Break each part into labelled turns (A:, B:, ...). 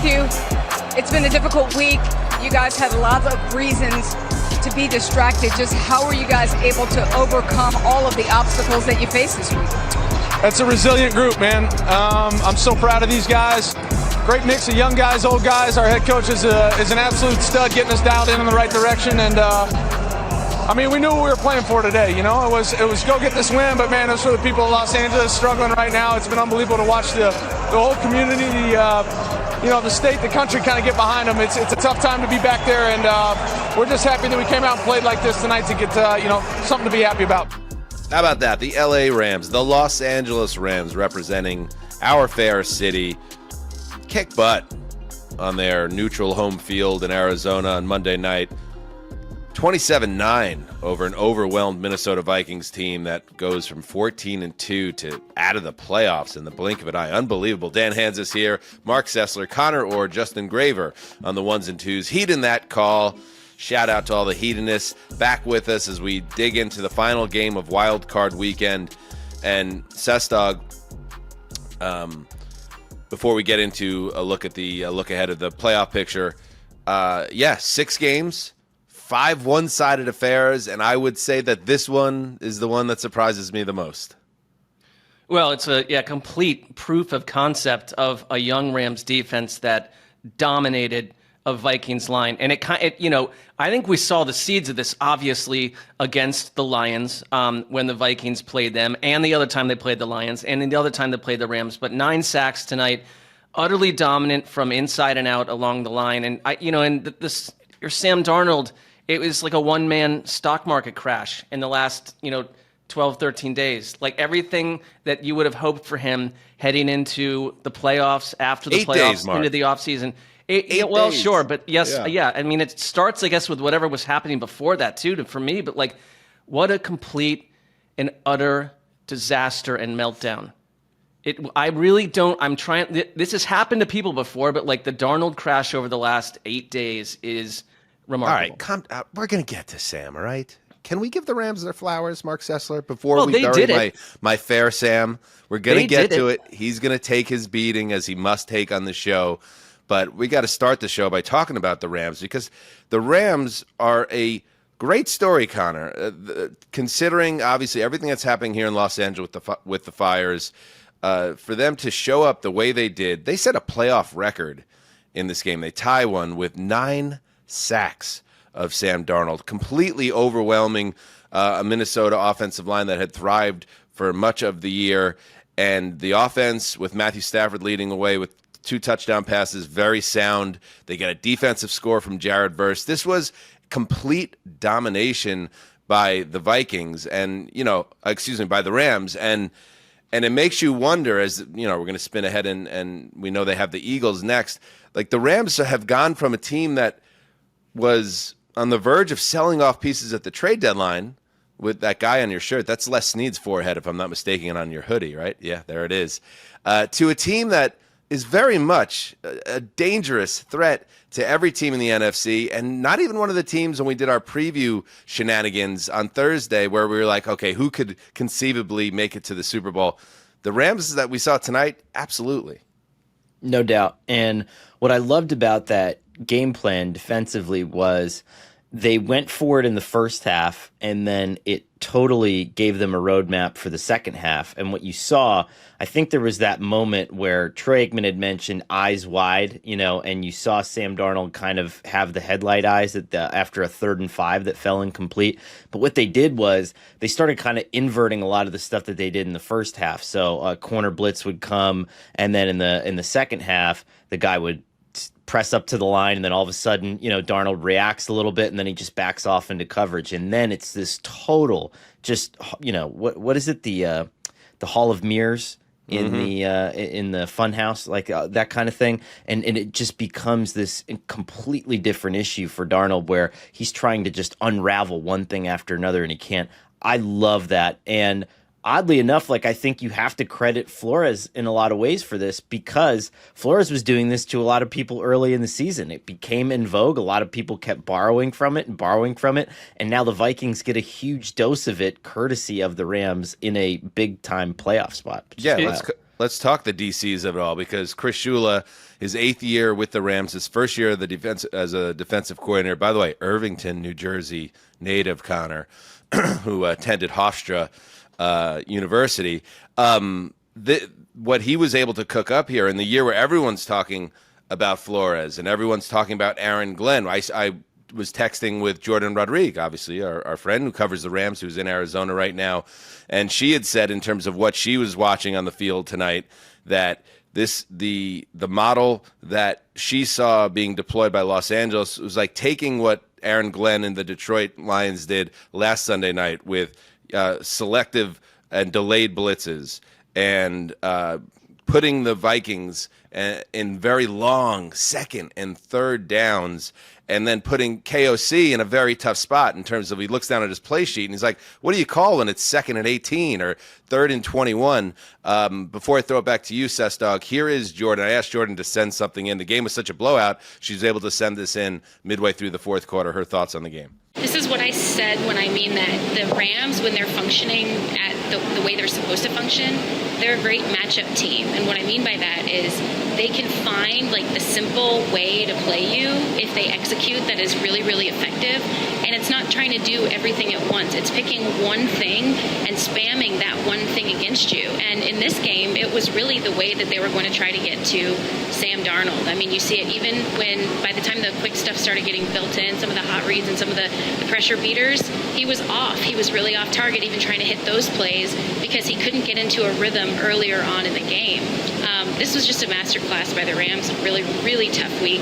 A: with you. It's been a difficult week. You guys had lots of reasons to be distracted. Just how were you guys able to overcome all of the obstacles that you faced this week?
B: That's a resilient group, man. I'm so proud of these guys. Great mix of young guys, old guys. Our head coach is an absolute stud, getting us dialed in the right direction. And I mean, we knew what we were playing for today. You know, it was go get this win, but man, it was for the people of Los Angeles struggling right now. It's been unbelievable to watch the whole community, the state, the country kind of get behind them. It's a tough time to be back there, and we're just happy that we came out and played like this tonight to get something to be happy about.
C: How about that? The LA Rams, the Los Angeles Rams, representing our fair city, kick butt on their neutral home field in Arizona on Monday night. 27-9 over an overwhelmed Minnesota Vikings team that goes from 14-2 to out of the playoffs in the blink of an eye. Unbelievable. Dan Hanzus here, Marc Sessler, Conor Orr, Justin Graver on the ones and twos. Heat in that call. Shout out to all the Heatonists back with us as we dig into the final game of Wild Card Weekend. And Sessdog, before we get into a look at the look ahead of the playoff picture, 6 games, 5 one-sided affairs, and I would say that this one is the one that surprises me the most.
D: Well, it's a complete proof of concept of a young Rams defense that dominated a Vikings line. And I think we saw the seeds of this obviously against the Lions when the Vikings played them, and the other time they played the Lions, and then the other time they played the Rams. But 9 sacks tonight, utterly dominant from inside and out along the line. And your Sam Darnold, it was like a one-man stock market crash in the last 12, 13 days. Like everything that you would have hoped for him heading into the playoffs, after the
C: 8
D: playoffs,
C: days, Mark.
D: into the offseason.
C: 8
D: well,
C: days.
D: sure, but yes,
C: Yeah.
D: I mean, it starts, I guess, with whatever was happening before that, too, for me. But, what a complete and utter disaster and meltdown. I really don't, this has happened to people before, but, the Darnold crash over the last 8 days is remarkable.
C: All right, we're going to get to Sam, all right? Can we give the Rams their flowers, Marc Sessler, before we
D: they
C: bury
D: did
C: my fair Sam? We're going to get to
D: it.
C: He's going to take his beating, as he must take on the show. But we got to start the show by talking about the Rams, because the Rams are a great story, Connor, considering obviously everything that's happening here in Los Angeles with the fires. For them to show up the way they did, they set a playoff record in this game. They tie one with 9 sacks of Sam Darnold, completely overwhelming a Minnesota offensive line that had thrived for much of the year. And the offense, with Matthew Stafford leading the way with 2 touchdown passes, very sound. They get a defensive score from Jared Verse. This was complete domination by the Vikings by the Rams. And it makes you wonder, as we're going to spin ahead and we know they have the Eagles next. The Rams have gone from a team that was on the verge of selling off pieces at the trade deadline with that guy on your shirt. That's Les Snead's forehead, if I'm not mistaken, and on your hoodie, right? Yeah, there it is. To a team that is very much a dangerous threat to every team in the NFC, and not even one of the teams when we did our preview shenanigans on Thursday where we were like, okay, who could conceivably make it to the Super Bowl? The Rams that we saw tonight, absolutely.
E: No doubt. And what I loved about that game plan defensively was they went forward in the first half, and then it totally gave them a roadmap for the second half. And what you saw, I think there was that moment where Troy Aikman had mentioned eyes wide, and you saw Sam Darnold kind of have the headlight eyes after a 3rd and 5 that fell incomplete. But what they did was they started kind of inverting a lot of the stuff that they did in the first half. So a corner blitz would come, and then in the second half, the guy would press up to the line, and then all of a sudden, Darnold reacts a little bit, and then he just backs off into coverage, and then it's this total, just what is it, the Hall of Mirrors in the Funhouse, that kind of thing, and it just becomes this completely different issue for Darnold, where he's trying to just unravel one thing after another, and he can't. I love that, and oddly enough, I think you have to credit Flores in a lot of ways for this, because Flores was doing this to a lot of people early in the season. It became in vogue. A lot of people kept borrowing from it, and now the Vikings get a huge dose of it, courtesy of the Rams in a big-time playoff spot.
C: Yeah, let's talk the DCs of it all, because Chris Shula, his 8th year with the Rams, his first year of the defense as a defensive coordinator. By the way, Irvington, New Jersey native Connor, who attended Hofstra University. What he was able to cook up here in the year where everyone's talking about Flores and everyone's talking about Aaron Glenn. I was texting with Jordan Rodriguez, obviously our friend who covers the Rams, who's in Arizona right now, and she had said in terms of what she was watching on the field tonight that the model that she saw being deployed by Los Angeles was like taking what Aaron Glenn and the Detroit Lions did last Sunday night with selective and delayed blitzes and putting the Vikings in very long second and third downs, and then putting KOC in a very tough spot in terms of he looks down at his play sheet and he's like, what do you call when it's 2nd and 18 or 3rd and 21? Before I throw it back to you, Sessdog, here is Jordan. I asked Jordan to send something in. The game was such a blowout. She's able to send this in midway through the 4th quarter. Her thoughts on the game.
F: This is what I said when I mean that the Rams, when they're functioning at the way they're supposed to function, they're a great matchup team. And what I mean by that is they can find like the simple way to play you if they execute that is really, really effective. And it's not trying to do everything at once. It's picking one thing and spamming that one thing against you. And in this game, it was really the way that they were going to try to get to Sam Darnold. I mean, you see it even when by the time the quick stuff started getting built in, some of the hot reads and some of the pressure beaters, he was off. He was really off target, even trying to hit those plays because he couldn't get into a rhythm earlier on in the game. This was just a masterclass by the Rams. Really, really tough week.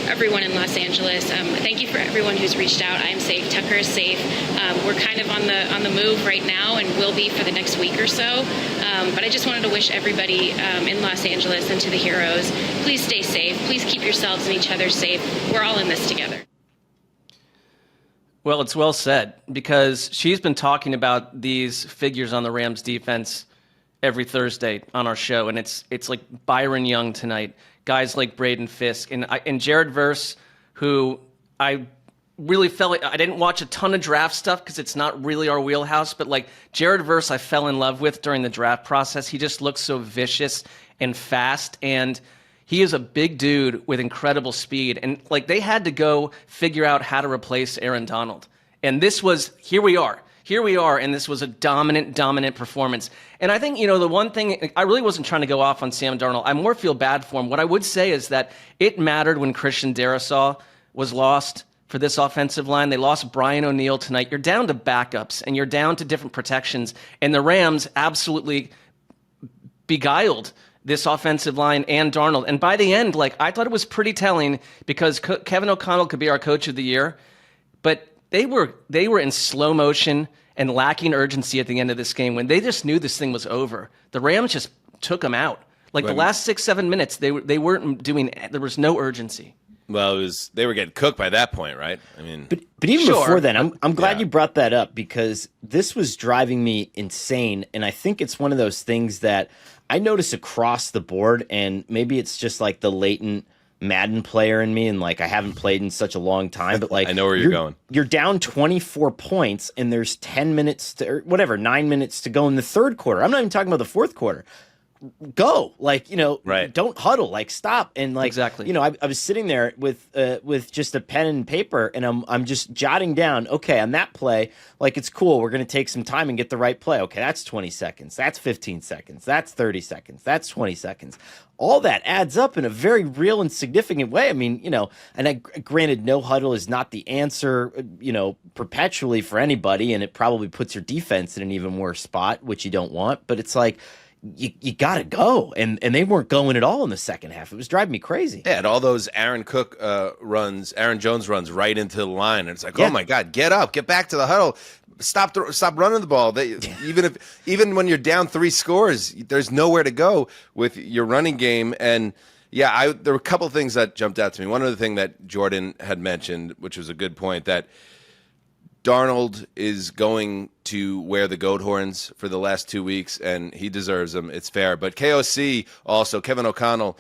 F: Everyone in Los Angeles. Thank you for everyone who's reached out. I am safe. Tucker is safe. We're kind of on the move right now and will be for the next week or so. But I just wanted to wish everybody in Los Angeles and to the heroes, please stay safe. Please keep yourselves and each other safe. We're all in this together.
D: Well, it's well said, because she's been talking about these figures on the Rams defense every Thursday on our show, and it's like Byron Young tonight, guys like Braden Fisk, and Jared Verse, who I really felt like I didn't watch a ton of draft stuff because it's not really our wheelhouse, but like Jared Verse I fell in love with during the draft process. He just looks so vicious and fast, and he is a big dude with incredible speed. And like they had to go figure out how to replace Aaron Donald. And this was, here we are, and this was a dominant performance. And I think, the one thing, I really wasn't trying to go off on Sam Darnold. I more feel bad for him. What I would say is that it mattered when Christian Darrisaw was lost for this offensive line. They lost Brian O'Neill tonight. You're down to backups, and you're down to different protections. And the Rams absolutely beguiled this offensive line and Darnold. And by the end, I thought it was pretty telling, because Kevin O'Connell could be our coach of the year, but they were in slow motion and lacking urgency at the end of this game when they just knew this thing was over. The Rams just took them out. The last 6-7 minutes, they weren't doing. There was no urgency.
C: Well, they were getting cooked by that point, right? I mean,
E: but even
D: sure,
E: before then, I'm glad you brought that up, because this was driving me insane, and I think it's one of those things that I notice across the board, and maybe it's just like the latent Madden player in me, and I haven't played in such a long time, but
C: I know where you're going. You're
E: down 24 points, and there's 10 minutes or 9 minutes to go in the third quarter. I'm not even talking about the fourth quarter. Go,
C: right.
E: Don't huddle, stop. And
D: exactly.
E: I was sitting there with just a pen and paper, and I'm just jotting down, okay, on that play, it's cool, we're going to take some time and get the right play. Okay, that's 20 seconds. That's 15 seconds. That's 30 seconds. That's 20 seconds. All that adds up in a very real and significant way. I mean, and granted, no huddle is not the answer, perpetually for anybody, and it probably puts your defense in an even worse spot, which you don't want, but it's you got to go. And they weren't going at all in the second half. It was driving me crazy.
C: Yeah, and all those Aaron Jones runs right into the line. And it's oh my God, get up, get back to the huddle. Stop running the ball. Even when you're down 3 scores, there's nowhere to go with your running game. And there were a couple of things that jumped out to me. One other thing that Jordan had mentioned, which was a good point, that Darnold is going to wear the goat horns for the last 2 weeks, and he deserves them. It's fair. But KOC also, Kevin O'Connell,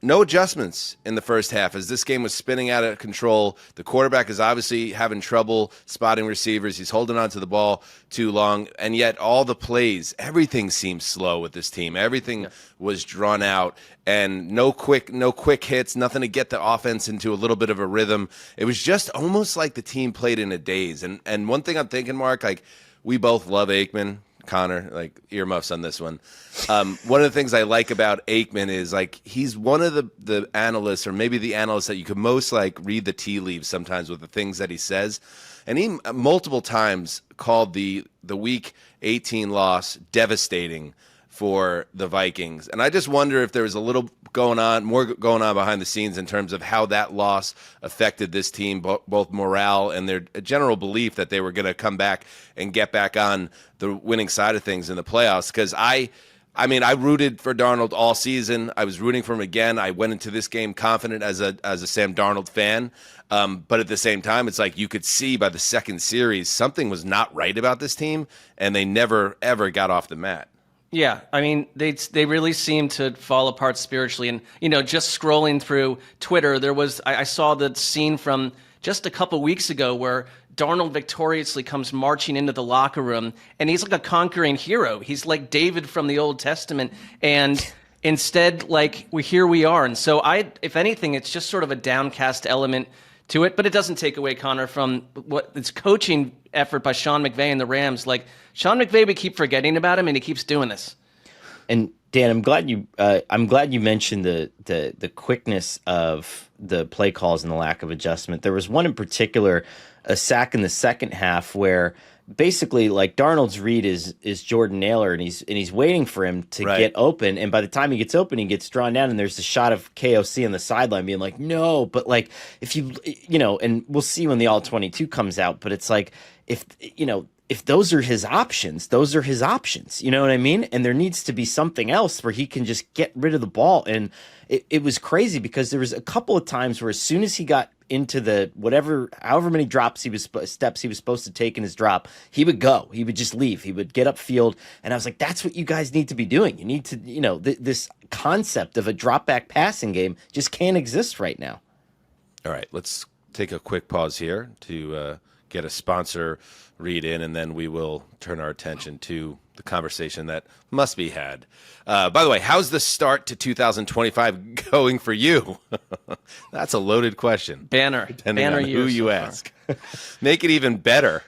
C: No adjustments in the first half as this game was spinning out of control. The quarterback is obviously having trouble spotting receivers. He's holding on to the ball too long, and yet all the plays, everything seems slow with this team. Everything was drawn out, and no quick hits, nothing to get the offense into a little bit of a rhythm. It was just almost like the team played in a daze. And one thing I'm thinking, Mark, like we both love Aikman. Connor, like earmuffs on this one. One of the things I like about Aikman is like he's one of the analysts, or maybe the analyst that you could most like read the tea leaves sometimes with the things that he says. And he multiple times called the Week 18 loss devastating for the Vikings. And I just wonder if there was a little more going on behind the scenes in terms of how that loss affected this team, both morale and their general belief that they were going to come back and get back on the winning side of things in the playoffs. Because I rooted for Darnold all season. I was rooting for him again. I went into this game confident as a Sam Darnold fan. But at the same time, it's like you could see by the second series something was not right about this team, and they never, ever got off the mat.
D: Yeah, I mean, they really seem to fall apart spiritually. And, just scrolling through Twitter, I saw the scene from just a couple weeks ago where Darnold victoriously comes marching into the locker room, and he's like a conquering hero. He's like David from the Old Testament, and instead, like, here we are. And so if anything, it's just sort of a downcast element to it, but it doesn't take away, Connor, from what it's coaching effort by Sean McVay and the Rams. Like, Sean McVay, we keep forgetting about him, and he keeps doing this.
E: And Dan, I'm glad you mentioned the quickness of the play calls and the lack of adjustment. There was one in particular, a sack in the second half, where basically like Darnold's read is Jordan Naylor, and he's waiting for him to get open, and by the time he gets open, he gets drawn down, and there's a shot of KOC on the sideline being like, no, but like if and we'll see when the all 22 comes out, but it's like if those are his options, those are his options. You know what I mean? And there needs to be something else where he can just get rid of the ball. And it was crazy because there was a couple of times where as soon as he got into the however many steps he was supposed to take in his drop, he would go. He would just leave. He would get upfield. And I was like, that's what you guys need to be doing. You need to, this concept of a drop back passing game just can't exist right now.
C: All right, let's take a quick pause here to get a sponsor read in, and then we will turn our attention to the conversation that must be had. By the way, how's the start to 2025 going for you? That's a loaded question. Depending on who you ask. Make it even better.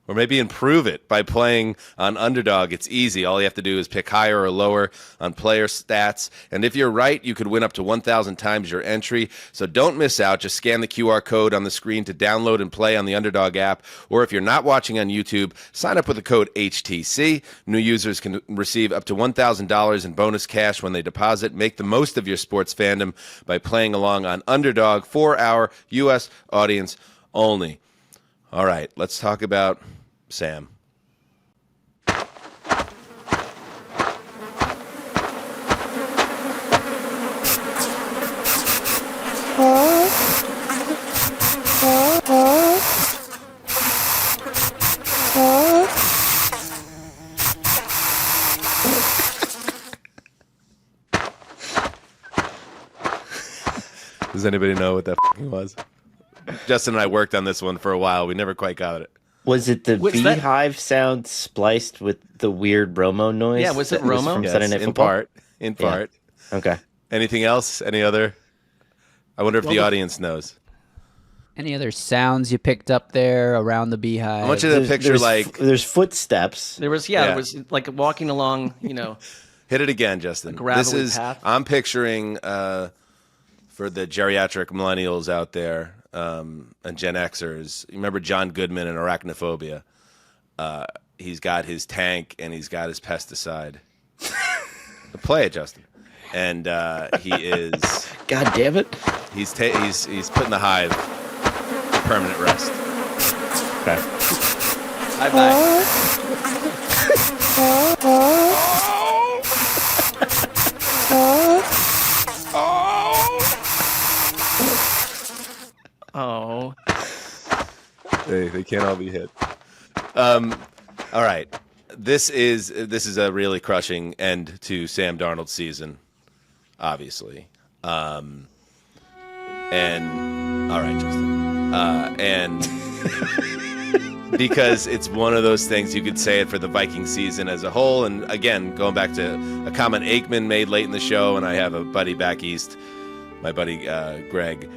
C: Or maybe improve it by playing on Underdog. It's easy. All you have to do is pick higher or lower on player stats. And if you're right, you could win up to 1,000 times your entry. So don't miss out. Just scan the QR code on the screen to download and play on the Underdog app. Or if you're not watching on YouTube, sign up with the code HTC. New users can receive up to $1,000 in bonus cash when they deposit. Make the most of your sports fandom by playing along on Underdog for our U.S. audience only. All right, let's talk about Sam. Does anybody know what that was? Justin and I worked on this one for a while. We never quite got it.
E: Was it the beehive sound spliced with the weird Romo noise?
D: Yeah, was it Romo?
E: From
C: Yes,
E: Saturday Night Football?
C: In part.
E: Okay.
C: Anything else? Any other? I wonder if the audience knows.
G: Any other sounds you picked up there around the beehive?
C: I want you to picture
E: there's footsteps.
D: There was like walking along,
C: Hit it again, Justin.
D: Gravelly path.
C: I'm picturing for the geriatric millennials out there and Gen Xers. You remember John Goodman and Arachnophobia? He's got his tank and he's got his pesticide. Play it, Justin. And he is.
E: God damn it!
C: He's putting the hive to permanent rest.
E: Okay.
D: Oh.
C: They can't all be hit. All right. This is a really crushing end to Sam Darnold's season. obviously. And all right, Justin. And because it's one of those things, you could say it for the Viking season as a whole. And again, going back to a comment Aikman made late in the show, and I have a buddy back east, my buddy Greg,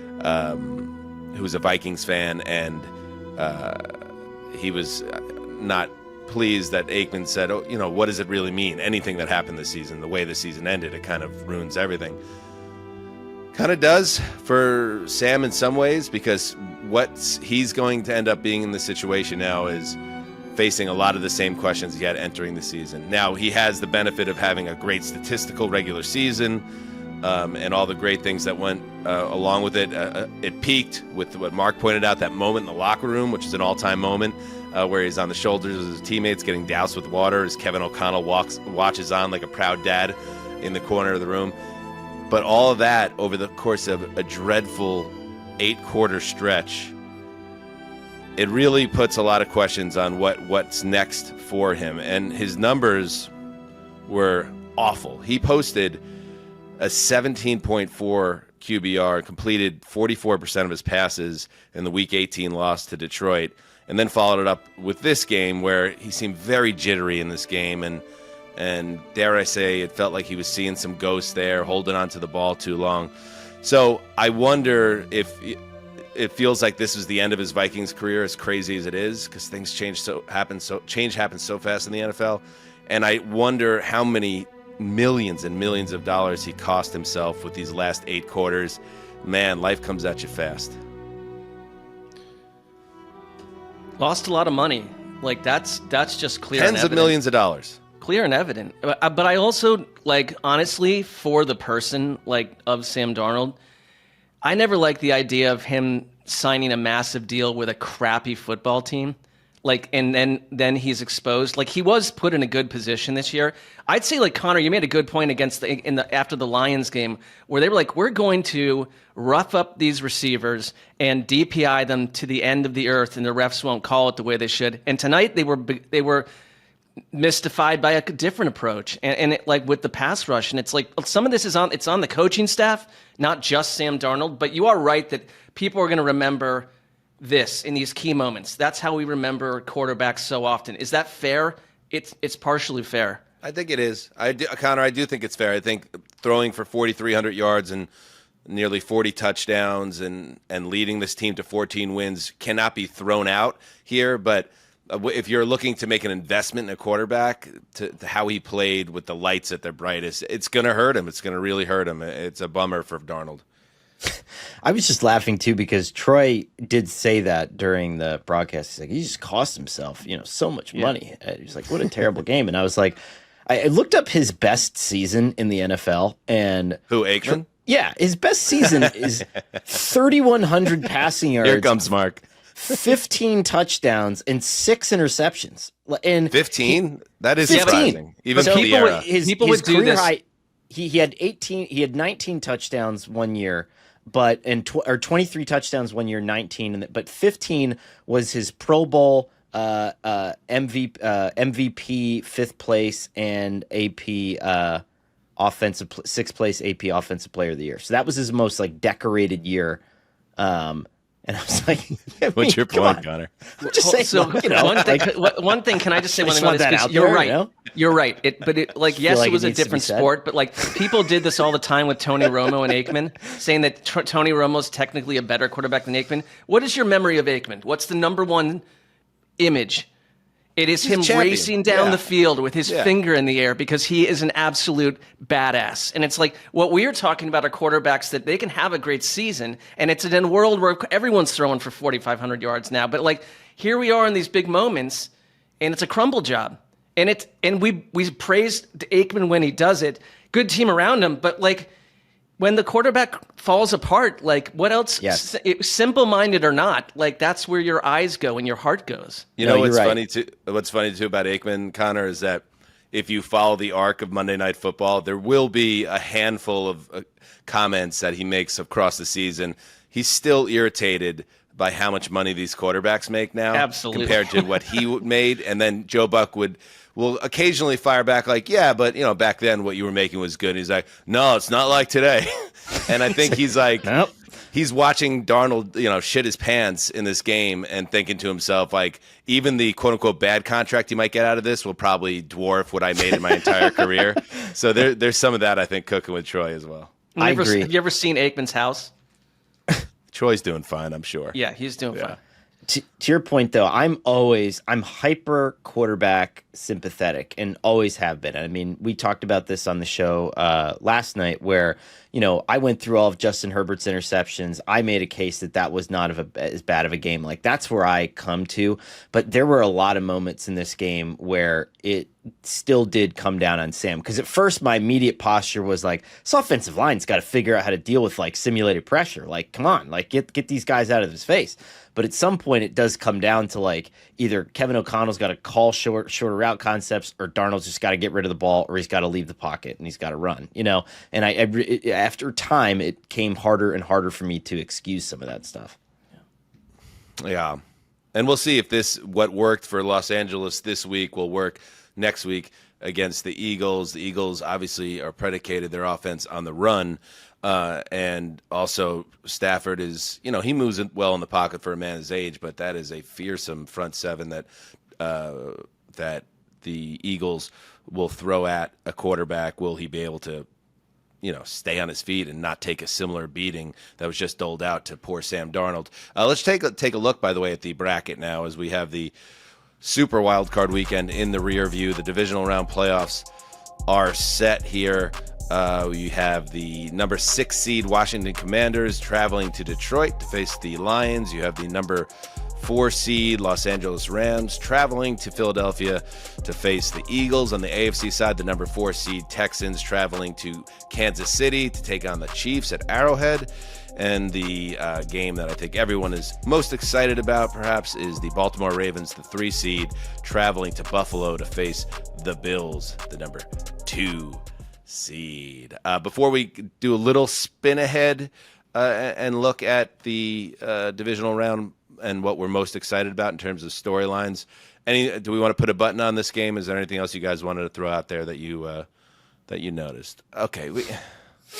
C: who's a Vikings fan, and he was not pleased that Aikman said, "Oh, what does it really mean? Anything that happened this season, the way the season ended, it kind of ruins everything." Kind of does for Sam in some ways, because he's going to end up being in the situation now is facing a lot of the same questions he had entering the season. Now, he has the benefit of having a great statistical regular season, and all the great things that went along with it. It peaked with what Mark pointed out, that moment in the locker room, which is an all-time moment, where he's on the shoulders of his teammates getting doused with water as Kevin O'Connell watches on like a proud dad in the corner of the room. But all of that over the course of a dreadful 8-quarter stretch, it really puts a lot of questions on what's next for him. And his numbers were awful. He posted a 17.4 QBR, completed 44% of his passes in the Week 18 loss to Detroit, and then followed it up with this game where he seemed very jittery in this game, and dare I say, it felt like he was seeing some ghosts there, holding on to the ball too long. So I wonder if it feels like this is the end of his Vikings career, as crazy as it is, because things change happens so fast in the NFL. And I wonder how many millions and millions of dollars he cost himself with these last 8 quarters. Man, life comes at you fast.
D: Lost a lot of money. Like that's just clear.
C: Tens of millions of dollars.
D: Clear and evident. But I also, honestly, for the person, of Sam Darnold, I never liked the idea of him signing a massive deal with a crappy football team. And then he's exposed. He was put in a good position this year. I'd say, Connor, you made a good point after the Lions game, where they were we're going to rough up these receivers and DPI them to the end of the earth, and the refs won't call it the way they should. And tonight they were mystified by a different approach, and with the pass rush, and it's some of this is on the coaching staff, not just Sam Darnold. But you are right that people are going to remember this in these key moments. That's how we remember quarterbacks so often. Is that fair? It's partially fair.
C: I think it is. Connor, I do think it's fair. I think throwing for 4,300 yards and nearly 40 touchdowns and leading this team to 14 wins cannot be thrown out here, but if you're looking to make an investment in a quarterback, to how he played with the lights at their brightest, it's going to hurt him. It's going to really hurt him. It's a bummer for Darnold.
E: I was just laughing, too, because Troy did say that during the broadcast. He's like, he just cost himself, so much money. He's like, what a terrible game. And I was like, I looked up his best season in the NFL. And
C: who, Aikman?
E: Yeah, his best season is 3,100 passing yards.
C: Here comes Mark.
E: 15 touchdowns and 6 interceptions. And
C: 15? That is surprising. Even for the era.
D: People would do this.
E: High, he had 19 touchdowns one year, but 23 touchdowns one year, 19, but 15 was his Pro Bowl MVP, 5th place, and AP offensive 6th place AP Offensive Player of the Year. So that was his most decorated year. And I was like,
C: what's your point, Connor?
E: I'm just saying,
D: one thing, can I just say one thing about this? Because you're right. You're right. Yes, it was a different sport, but people did this all the time with Tony Romo and Aikman, saying that Tony Romo's technically a better quarterback than Aikman. What is your memory of Aikman? What's the number one image? It is him racing down the field with his finger in the air because he is an absolute badass. And it's what we are talking about are quarterbacks that they can have a great season, and it's in a world where everyone's throwing for 4,500 yards now. But here we are in these big moments, and it's a crumble job. And we praised Aikman when he does it. Good team around him, but when the quarterback falls apart, what else?
E: Yes.
D: Simple-minded or not, that's where your eyes go and your heart goes.
C: What's funny too about Aikman, Connor, is that if you follow the arc of Monday Night Football, there will be a handful of comments that he makes across the season. He's still irritated by how much money these quarterbacks make now.
D: Absolutely.
C: Compared to what he made. And then Joe Buck will occasionally fire back like, yeah, but back then what you were making was good. And he's like, no, it's not like today. And I think he's like,
E: Nope.
C: He's watching Darnold, shit his pants in this game and thinking to himself, like, even the quote unquote bad contract he might get out of this will probably dwarf what I made in my entire career. So there's some of that, I think, cooking with Troy as well.
E: I agree.
D: Have you ever seen Aikman's house?
C: Troy's doing fine, I'm sure.
D: Yeah, he's doing fine.
E: To your point, though, I'm hyper quarterback sympathetic and always have been. I mean, we talked about this on the show last night where, I went through all of Justin Herbert's interceptions. I made a case that was not as bad of a game. Like, that's where I come to. But there were a lot of moments in this game where it still did come down on Sam. Because at first, my immediate posture was like, this offensive line's got to figure out how to deal with, like, simulated pressure. Like, come on, like, get these guys out of his face. But at some point, it does come down to, like, either Kevin O'Connell's got to call shorter route concepts, or Darnold's just got to get rid of the ball, or he's got to leave the pocket and he's got to run, And after time, it came harder and harder for me to excuse some of that stuff.
C: Yeah. And we'll see if what worked for Los Angeles this week will work next week against the Eagles. The Eagles obviously are predicated their offense on the run. And also Stafford is, he moves well in the pocket for a man his age, but that is a fearsome front seven that the Eagles will throw at a quarterback. Will he be able to, stay on his feet and not take a similar beating that was just doled out to poor Sam Darnold? Let's take a look, by the way, at the bracket now as we have the Super Wild Card weekend in the rear view. The Divisional Round playoffs are set here. You have the number 6 seed Washington Commanders traveling to Detroit to face the Lions. You have the number 4 seed Los Angeles Rams traveling to Philadelphia to face the Eagles. On the AFC side, the number 4 seed Texans traveling to Kansas City to take on the Chiefs at Arrowhead. And the game that I think everyone is most excited about, perhaps, is the Baltimore Ravens, the 3 seed, traveling to Buffalo to face the Bills, the number 2 seed. Before we do a little spin ahead and look at the divisional round and what we're most excited about in terms of storylines, do we want to put a button on this game? Is there anything else you guys wanted to throw out there that you noticed? Okay,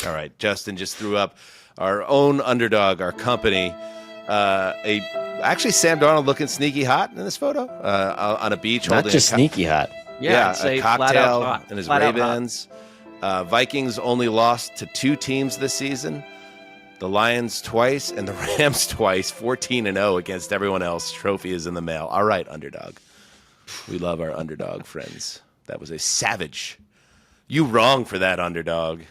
C: all right. Justin just threw up our own underdog, our company. Actually, Sam Darnold looking sneaky hot in this photo on a beach,
E: not just sneaky hot.
D: Yeah,
C: a cocktail in his Ray-Bans. Vikings only lost to 2 teams this season. The Lions twice and the Rams twice, 14-0 against everyone else. Trophy is in the mail. All right, underdog. We love our underdog friends. That was a savage. You wrong for that, underdog.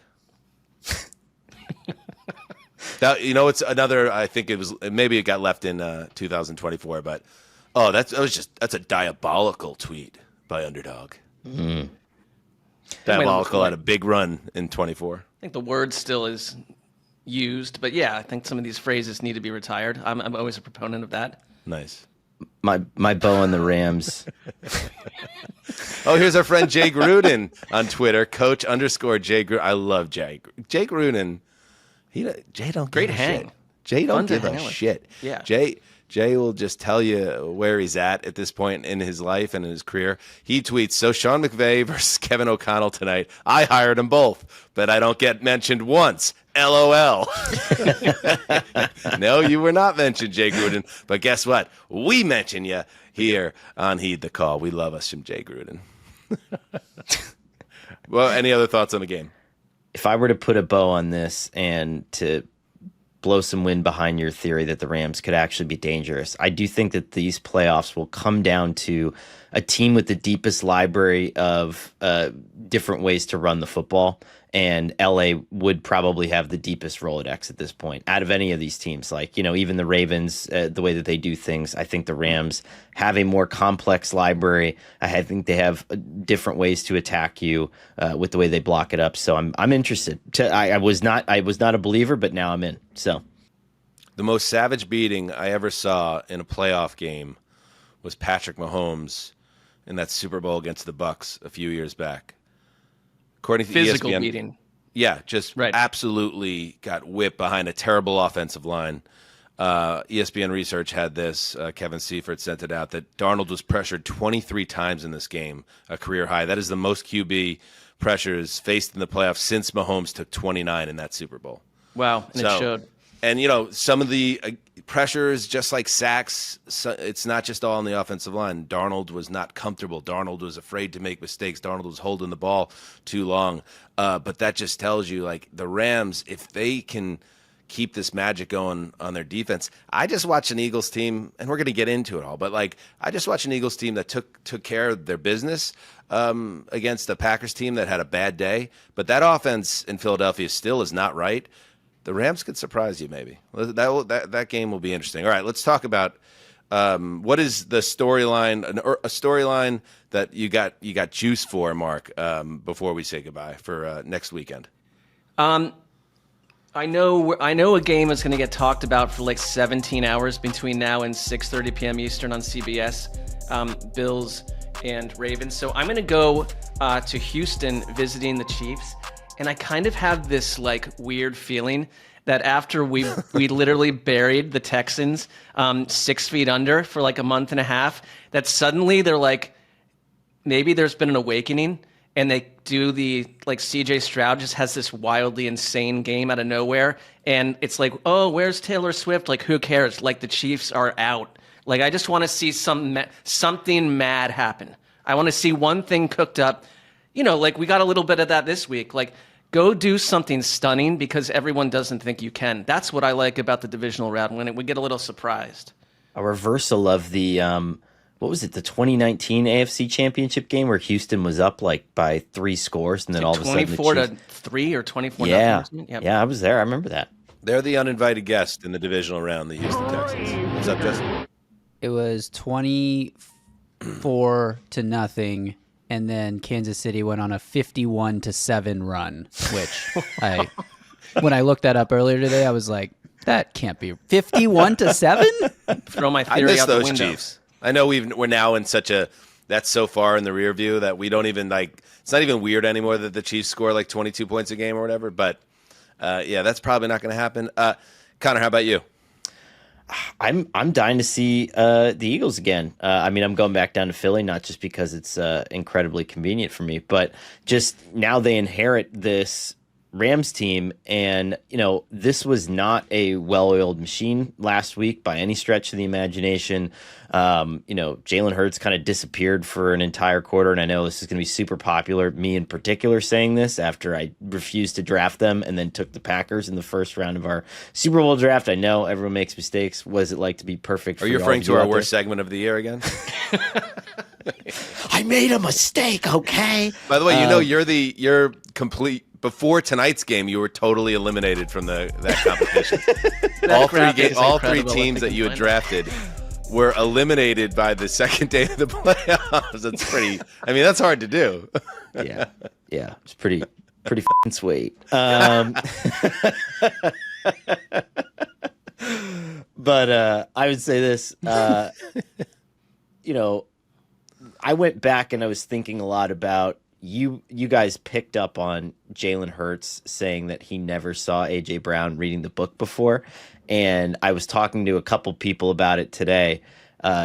C: Now, it's another, I think maybe it got left in 2024, but that's a diabolical tweet by Underdog.
E: Mm.
C: Diabolical had a big run in 24.
D: I think the word still is used, but yeah, I think some of these phrases need to be retired. I'm always a proponent of that.
C: Nice.
E: My bow on the Rams.
C: Oh, here's our friend Jay Gruden on Twitter, Coach_Jay Gruden. I love Jay. Jay Gruden. Jay don't
D: Great
C: give a
D: hang.
C: shit. Jay don't
D: Fun to
C: give a
D: hang with.
C: shit.
D: Yeah.
C: Jay will just tell you where he's at this point in his life and in his career. He tweets, so Sean McVay versus Kevin O'Connell tonight. I hired them both, but I don't get mentioned once. LOL. No, you were not mentioned, Jay Gruden. But guess what? We mention you here on Heed the Call. We love us from Jay Gruden. Well, any other thoughts on the game?
E: If I were to put a bow on this and to blow some wind behind your theory that the Rams could actually be dangerous, I do think that these playoffs will come down to a team with the deepest library of different ways to run the football. And LA would probably have the deepest Rolodex at this point out of any of these teams. Like, even the Ravens, the way that they do things, I think the Rams have a more complex library. I think they have different ways to attack you with the way they block it up. So I'm interested. I was not a believer, but now I'm in. So
C: the most savage beating I ever saw in a playoff game was Patrick Mahomes in that Super Bowl against the Bucs a few years back. According to
D: Physical
C: ESPN,
D: beating.
C: Yeah, just
D: right.
C: Absolutely got whipped behind a terrible offensive line. ESPN Research had this. Kevin Seifert sent it out that Darnold was pressured 23 times in this game, a career high. That is the most QB pressures faced in the playoffs since Mahomes took 29 in that Super Bowl.
D: Wow, and it showed.
C: And, some of the pressures, just like sacks, it's not just all on the offensive line. Darnold was not comfortable. Darnold was afraid to make mistakes. Darnold was holding the ball too long. But that just tells you, like, the Rams, if they can keep this magic going on their defense. I just watched an Eagles team, and we're going to get into it all, but I just watched an Eagles team that took care of their business against a Packers team that had a bad day. But that offense in Philadelphia still is not right. The Rams could surprise you, maybe. That game will be interesting. All right, let's talk about what is the storyline, a storyline that you got juice for, Mark, before we say goodbye for next weekend.
D: I know a game is going to get talked about for like 17 hours between now and 6:30 p.m. Eastern on CBS, Bills and Ravens. So I'm going to go to Houston visiting the Chiefs, and I kind of have this like weird feeling that after we literally buried the Texans 6 feet under for like a month and a half, that suddenly they're like, maybe there's been an awakening. And they do like CJ Stroud just has this wildly insane game out of nowhere. And it's like, oh, where's Taylor Swift? Like, who cares? Like, the Chiefs are out. Like, I just want to see something mad happen. I want to see one thing cooked up. Like, we got a little bit of that this week. Like, go do something stunning because everyone doesn't think you can. That's what I like about the divisional round, when we get a little surprised.
E: A reversal of the what was it, the 2019 AFC Championship game where Houston was up like by 3 scores, and then all of a sudden
D: 24-3 or 24-0.
E: Yeah, I was there. I remember that.
C: They're the uninvited guest in the divisional round, the Houston Texans. What's up, Justin?
G: It was 24-0, and then Kansas City went on a 51-7 run, which when I looked that up earlier today, I was like, that can't be 51-7.
D: Throw my theory out the window.
C: Chiefs. I know we're now in that's so far in the rear view that we don't even it's not even weird anymore that the Chiefs score like 22 points a game or whatever. But that's probably not going to happen. Connor, how about you?
E: I'm dying to see the Eagles again. I'm going back down to Philly, not just because it's incredibly convenient for me, but just now they inherit this Rams team, and this was not a well-oiled machine last week by any stretch of the imagination. Jalen Hurts kind of disappeared for an entire quarter, and I know this is going to be super popular, me in particular saying this after I refused to draft them and then took the Packers in the first round of our Super Bowl draft. I know everyone makes mistakes. What is it like to be perfect?
C: Are you referring to our worst segment of the year again?
E: I made a mistake, okay?
C: By the way, you're complete. Before tonight's game, you were totally eliminated from that competition. all three teams that you had drafted were eliminated by the second day of the playoffs. That's pretty. That's hard to do.
E: Yeah, it's pretty fucking sweet. But I would say this. I went back and I was thinking a lot about. You guys picked up on Jalen Hurts saying that he never saw A.J. Brown reading the book before. And I was talking to a couple people about it today,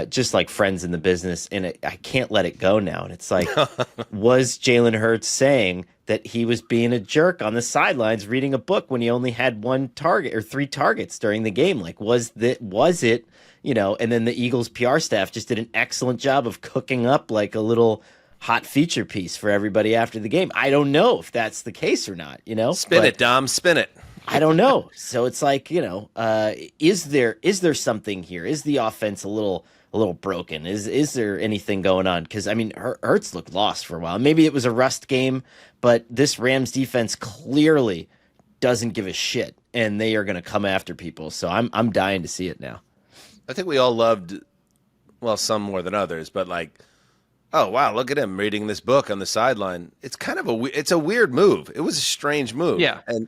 E: just like friends in the business, and I can't let it go now. And it's like, was Jalen Hurts saying that he was being a jerk on the sidelines reading a book when he only had 1 target or 3 targets during the game? Like, was it, and then the Eagles PR staff just did an excellent job of cooking up like a little hot feature piece for everybody after the game. I don't know if that's the case or not,
C: Spin it, Dom, spin it.
E: I don't know. So it's like, is there something here? Is the offense a little broken? Is there anything going on? Because Hurts looked lost for a while. Maybe it was a rust game, but this Rams defense clearly doesn't give a shit, and they are going to come after people. So I'm dying to see it now.
C: I think we all loved, well, some more than others, but oh, wow, look at him reading this book on the sideline. It's kind of it's a weird move. It was a strange move.
D: Yeah.
C: And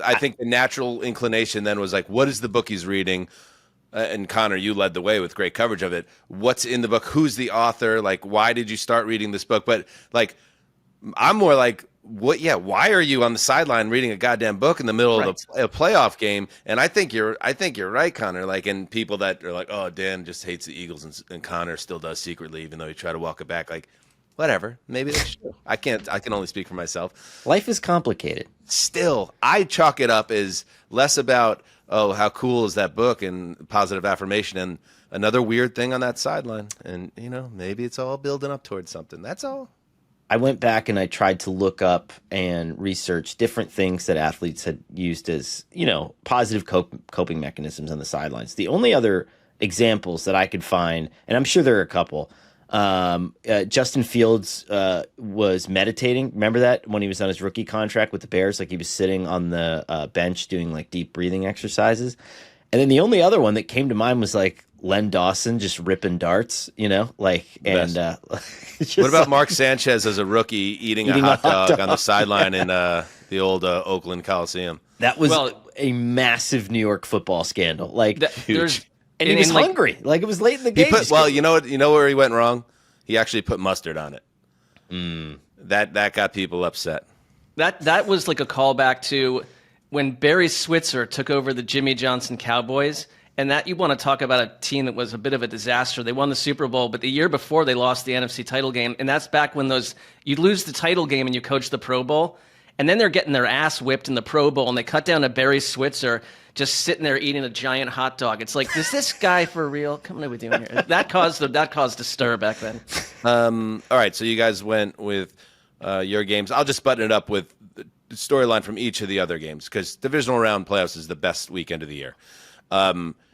C: I think the natural inclination then was like, what is the book he's reading? And Connor, you led the way with great coverage of it. What's in the book? Who's the author? Like, why did you start reading this book? But I'm more like, what? Yeah, why are you on the sideline reading a goddamn book in the middle of a playoff game? And I think you're right, Connor. Like, and people that are like, oh, Dan just hates the Eagles, and Connor still does secretly, even though he tried to walk it back. Like, whatever. Maybe that's true. I can only speak for myself.
E: Life is complicated.
C: Still, I chalk it up as less about, oh, how cool is that book and positive affirmation, and another weird thing on that sideline. And maybe it's all building up towards something. That's all.
E: I went back and I tried to look up and research different things that athletes had used as, positive coping mechanisms on the sidelines. The only other examples that I could find, and I'm sure there are a couple, Justin Fields was meditating. Remember that when he was on his rookie contract with the Bears? Like, he was sitting on the bench doing like deep breathing exercises. And then the only other one that came to mind was like Len Dawson just ripping darts, what
C: about Mark Sanchez as a rookie eating a hot dog on the sideline in the old Oakland Coliseum?
E: That was a massive New York football scandal. Like,
C: huge.
E: And he was hungry. Like, it was late in the game.
C: You know where he went wrong? He actually put mustard on it. That got people upset.
D: That was like a callback to when Barry Switzer took over the Jimmy Johnson Cowboys. And that, you want to talk about a team that was a bit of a disaster. They won the Super Bowl, but the year before they lost the NFC title game. And that's back when you lose the title game and you coach the Pro Bowl. And then they're getting their ass whipped in the Pro Bowl, and they cut down to Barry Switzer just sitting there eating a giant hot dog. It's like, is this guy for real? Come on, what are we doing here? That caused a stir back then.
C: All right, so you guys went with your games. I'll just button it up with the storyline from each of the other games, because divisional round playoffs is the best weekend of the year.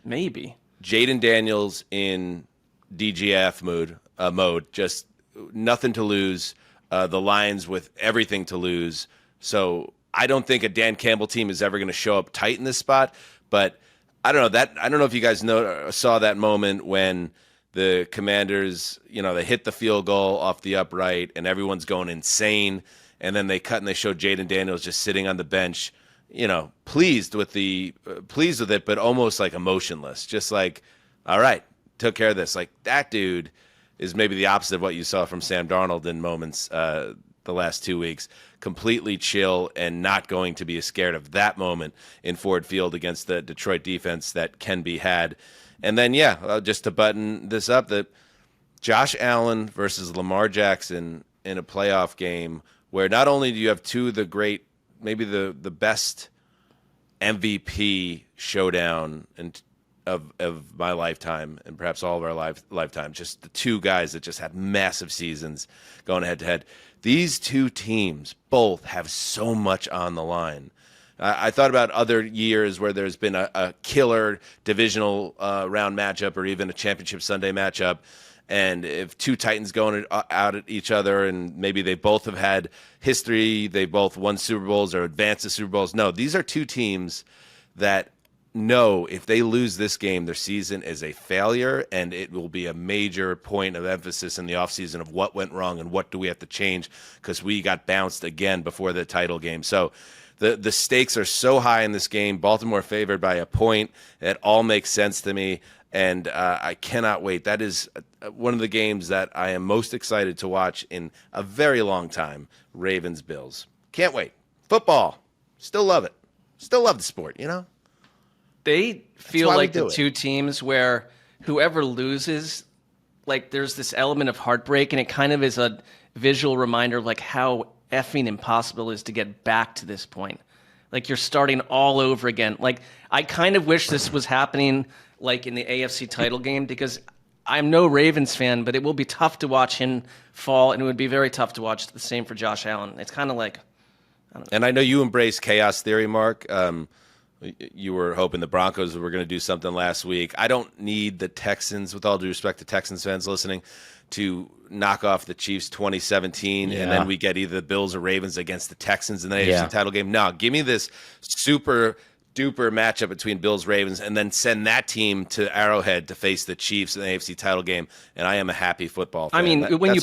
D: Maybe.
C: Jaden Daniels in DGF mode, just nothing to lose. The Lions with everything to lose. So I don't think a Dan Campbell team is ever going to show up tight in this spot. But I don't know if you guys saw that moment when the Commanders, they hit the field goal off the upright and everyone's going insane. And then they cut and they show Jaden Daniels just sitting on the bench, pleased with it, but almost like emotionless. Just like, all right, took care of this. Like, that dude is maybe the opposite of what you saw from Sam Darnold in moments the last 2 weeks. Completely chill and not going to be scared of that moment in Ford Field against the Detroit defense that can be had. And then, just to button this up, that Josh Allen versus Lamar Jackson in a playoff game where not only do you have two of the great, maybe the best MVP showdown of my lifetime, and perhaps all of our lifetime, just the two guys that just had massive seasons going head-to-head. These two teams both have so much on the line. I thought about other years where there's been a killer divisional round matchup or even a championship Sunday matchup, and if two Titans going out at each other and maybe they both have had history, they both won Super Bowls or advanced to Super Bowls. No, these are two teams that know if they lose this game, their season is a failure, and it will be a major point of emphasis in the offseason of what went wrong and what do we have to change because we got bounced again before the title game. So the stakes are so high in this game. Baltimore favored by a point. It all makes sense to me, and I cannot wait. That is one of the games that I am most excited to watch in a very long time, Ravens-Bills. Can't wait. Football. Still love it. Still love the sport,
D: They feel like the two teams where whoever loses, like, there's this element of heartbreak, and it kind of is a visual reminder of like how effing impossible it is to get back to this point. Like, you're starting all over again. Like, I kind of wish this was happening like in the AFC title game, because I'm no Ravens fan, but it will be tough to watch him fall, and it would be very tough to watch the same for Josh Allen. It's kind of like, I don't know.
C: And I know you embrace chaos theory, Mark. You were hoping the Broncos were going to do something last week. I don't need the Texans, with all due respect to Texans fans listening, to knock off the Chiefs 2017, and then we get either the Bills or Ravens against the Texans in the AFC title game. No, give me this super duper matchup between Bills Ravens, and then send that team to Arrowhead to face the Chiefs in the AFC title game. And I am a happy football fan.
D: I mean, when you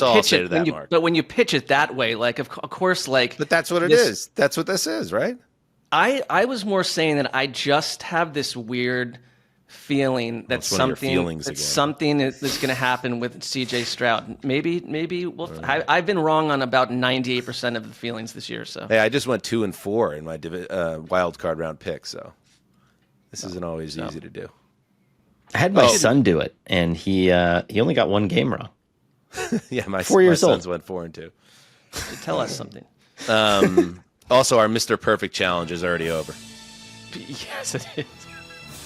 D: pitch it that way, like of course, like,
C: but that's what it is. That's what this is, right?
D: I was more saying that I just have this weird feeling that
C: It's one of your
D: something
C: feelings
D: that
C: again.
D: something is going to happen with C.J. Stroud. Maybe I've been wrong on about 98% of the feelings this year. So
C: Hey, I just went 2-4 in my wild card round pick, so this isn't always easy to do.
E: I had my son do it, and he only got one game wrong.
C: Yeah, my
E: 4 years
C: sons
E: old.
C: went 4-2.
D: tell us something.
C: Also, our Mr. Perfect challenge is already over.
D: Yes, it is.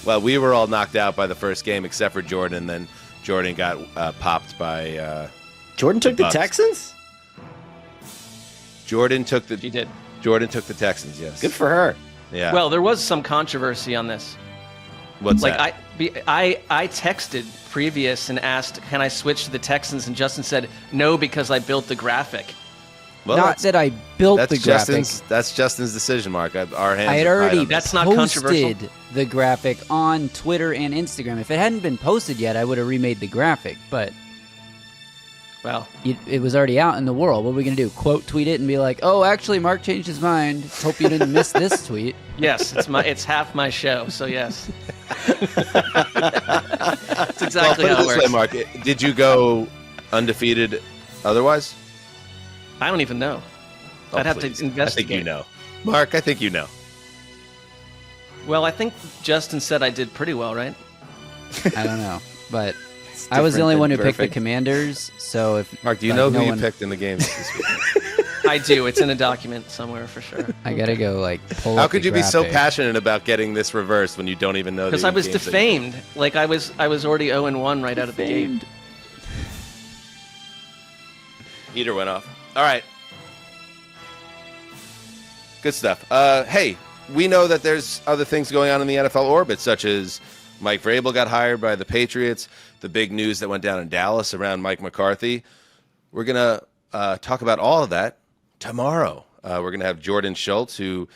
C: Well, we were all knocked out by the first game except for Jordan. Then Jordan got popped by.
E: Jordan took the
C: Bucks.
E: Texans?
C: Jordan took the.
D: She did.
C: Jordan took the Texans. Yes.
E: Good for her.
C: Yeah.
D: Well, there was some controversy on this.
C: what's
D: Like
C: that?
D: I texted previous and asked, "Can I switch to the Texans?" And Justin said, "No, because I built the graphic."
C: Well,
G: Not that I built
C: that's
G: the graphic.
C: That's Justin's decision, Mark. Our hands.
G: I had
C: are tied
G: already
C: on this.
D: That's not controversial.
G: posted the graphic on Twitter and Instagram. If it hadn't been posted yet, I would have remade the graphic, but
D: Well,
G: it was already out in the world. What are we going to do? Quote tweet it and be like, oh, actually, Mark changed his mind. Hope you didn't miss this tweet.
D: yes, it's half my show, so yes. That's exactly
C: Well,
D: how
C: put
D: it
C: it this
D: works.
C: way, Mark. Did you go undefeated otherwise?
D: I don't even know. I'd have
C: Please.
D: to investigate.
C: I think you know. Mark, I think you know.
D: Well, I think Justin said I did pretty well, right?
G: I don't know. But I was the
E: different
G: only
E: than
G: one who picked the
E: perfect.
G: Commanders. So if
C: Mark, do you
G: like,
C: know
G: no
C: who you
G: one-
C: picked in the games this week?
D: I do. It's in a document somewhere for sure.
G: I got to go like pull
C: How
G: up
C: could
G: the
C: you be so
G: graphic.
C: passionate about getting this reversed when you don't even know?
D: Because
C: the
D: I was
C: games that you picked?
D: defamed. Like I was already 0-1 right out of the gate.
C: Heater went off. All right. Good stuff. Hey, we know that there's other things going on in the NFL orbit, such as Mike Vrabel got hired by the Patriots, the big news that went down in Dallas around Mike McCarthy. We're going to talk about all of that tomorrow. We're going to have Jordan Schultz, who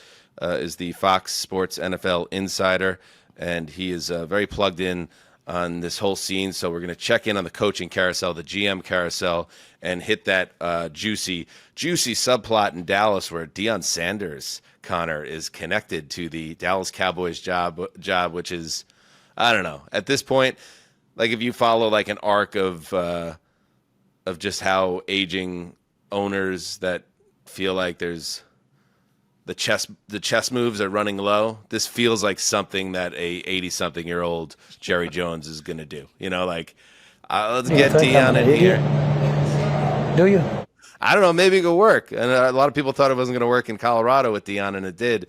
C: is the Fox Sports NFL insider, and he is very plugged in on this whole scene. So we're going to check in on the coaching carousel, the GM carousel, and hit that juicy subplot in Dallas where Deion Sanders, Connor, is connected to the Dallas Cowboys job, which is, I don't know. At this point, like if you follow like an arc of just how aging owners that feel like there's the chess moves are running low. This feels like something that a 80-something-year-old Jerry Jones is going to do. You know, like let's get Deion in here.
H: Do you?
C: I don't know. Maybe it could work. And a lot of people thought it wasn't going to work in Colorado with Deion, and it did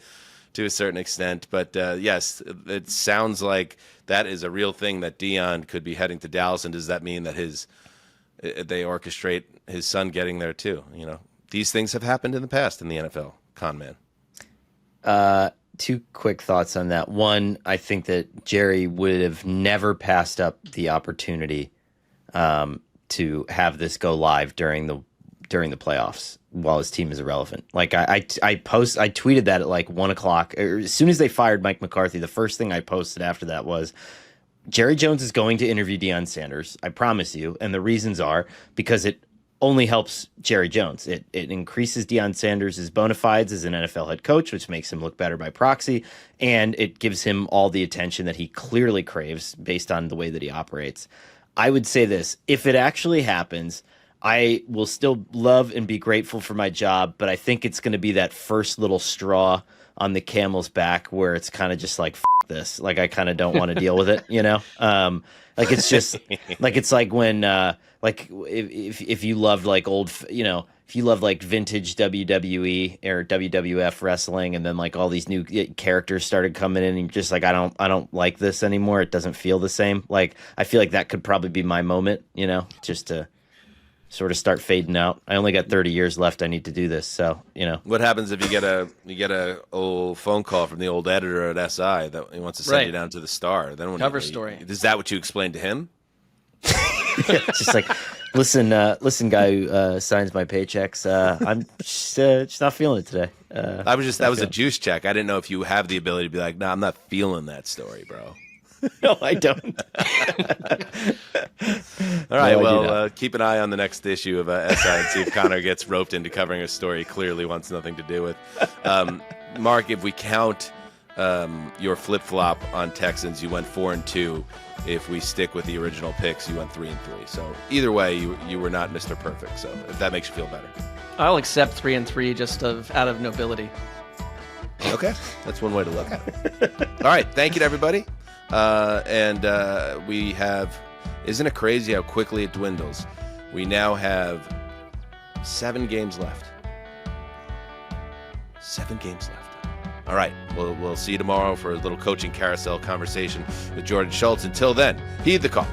C: to a certain extent. But yes, it sounds like that is a real thing that Deion could be heading to Dallas. And does that mean that they orchestrate his son getting there too? You know, these things have happened in the past in the NFL. Con man.
E: Two quick thoughts on that. One, I think that Jerry would have never passed up the opportunity to have this go live during the playoffs while his team is irrelevant. Like I tweeted that at like 1:00. Or as soon as they fired Mike McCarthy, the first thing I posted after that was, Jerry Jones is going to interview Deion Sanders. I promise you. And the reasons are because it only helps Jerry Jones. It increases Deion Sanders' bona fides as an NFL head coach, which makes him look better by proxy, and it gives him all the attention that he clearly craves based on the way that he operates. I would say this, if it actually happens, I will still love and be grateful for my job, but I think it's going to be that first little straw on the camel's back where it's kind of just like, F this. Like, I kind of don't want to deal with it, you know? Like, it's just, like, it's like when, like, if you loved, like, old, you know, if you loved, like, vintage WWE or WWF wrestling, and then, like, all these new characters started coming in, and you're just like, I don't like this anymore. It doesn't feel the same. Like, I feel like that could probably be my moment, you know, just to sort of start fading out. I only got 30 years left. I need to do this. So, you know.
C: What happens if you get a old phone call from the old editor at SI that he wants to send you down to the Star? Then
D: Cover story.
C: Is that what you explained to him?
E: It's just like, listen, guy who signs my paychecks. I'm just not feeling it today.
C: That was a juice check. I didn't know if you have the ability to be like, nah, I'm not feeling that story, bro.
E: No, I don't.
C: All right,
E: No, I do
C: well,
E: not.
C: keep an eye on the next issue of SI and see if Connor gets roped into covering a story he clearly wants nothing to do with. Mark, if we count your flip-flop on Texans. You went 4-2. If we stick with the original picks, you went 3-3. So either way, you were not Mr. Perfect. So if that makes you feel better.
D: I'll accept 3-3 just out of nobility.
C: Okay, that's one way to look at it. All right, thank you to everybody. And we have, isn't it crazy how quickly it dwindles? We now have 7 games left. 7 games left. All right, we'll see you tomorrow for a little coaching carousel conversation with Jordan Schultz. Until then, heed the call.